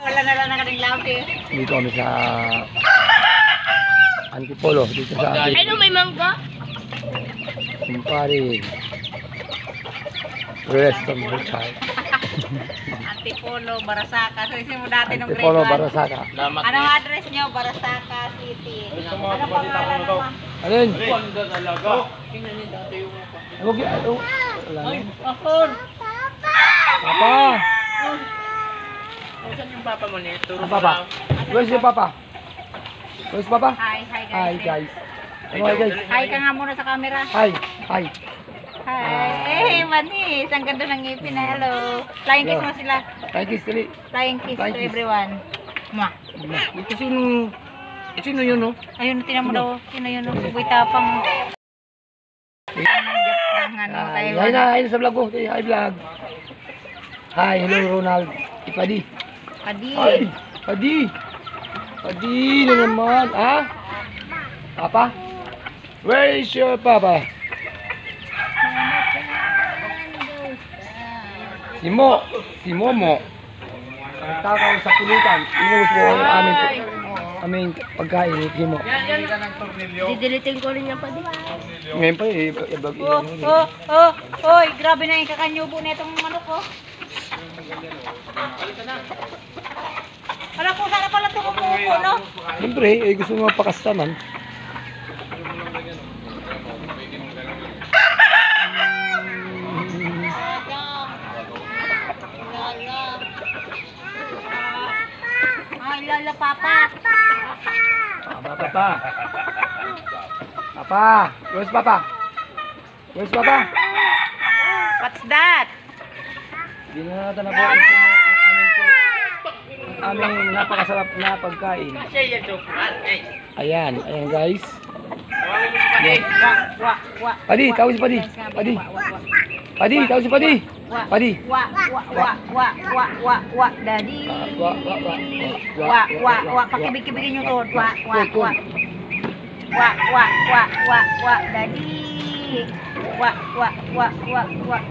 Wala na lang nakating labi. Dito kami sa Antipolo, dito sa Ano, may mangga? Kumpare Restaurant Hotel. Antipolo, Barasaka. Sabi mo dati nung grade 1. Antipolo, Barasaka. Anong address nyo? Barasaka City. Ano pangalan naman? Alin? Ganda talaga. Tingnan niyo dati yung mapa. Ay, Akon! Papa! Saan yung papa mo niya? Turo Ang Papa? Where's your Papa? Where's Papa? Hi guys. Hi guys. Ano hi guys? Hi ka nga muna sa camera. Hi. Hi. Hi. Manis. Ang ganda ng ngipin na. Hello. Flying kiss mo sila. Thank you, Sili. Flying kiss Flying to kiss. everyone. Mwah. Ito sino yun, no? Ayun, tinan mo daw. Sino yun? Suboy tapang. Hi sa vlog ko. Hi vlog. Hi, hello Ronald. Ipadi. Adi. Hi. Padi. Padi na naman. Ha? Papa? Where is your Papa? Si Momo. Tawag sa pulutan. Inuus mo ang aming pagkain ni Mo. Didilitin ko rin yan pa di. Ngayon pa eh, ibag Oy, grabe na yung kakanyubo na itong manok ko. Alam ko, sana pala tumupupo, no? Siyempre, eh, gusto mo mapakastaman. Ay, lala, papa. Papa. Papa. Where's Papa? Where's Papa? What's that? Hindi na natin na po ang aming napakasarap na pagkain. Ayan guys. Padi, tawag si Padi. Padi. Padi, tawag si Padi. Padi. Daddy. Pakibig-kibigin nyo to. Daddy.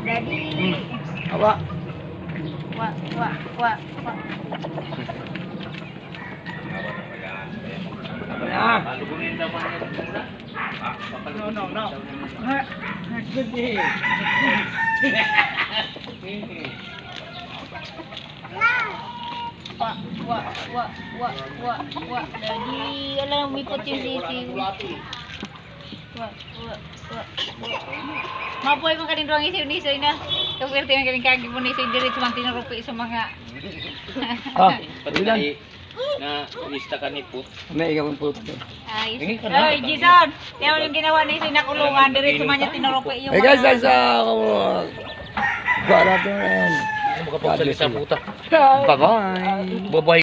Daddy. Awa. No. Not good day. Daddy, alam mo, may put yung sisiw. Mabuhay kong kanin doang isiw-nisoy na. Kapwerte yung kanin kagi mo nisoy diretso mang tinurupi sa mga... Ilan? Na lista ka ni po. May ikaw ang puto. Ay, Jason! Tiyan mo yung ginawa nisoy na kulungan. Diretso man yung tinurupi yung Hey guys, guys, God natin. Makapagsalita puta. Bye-bye. Bye-bye.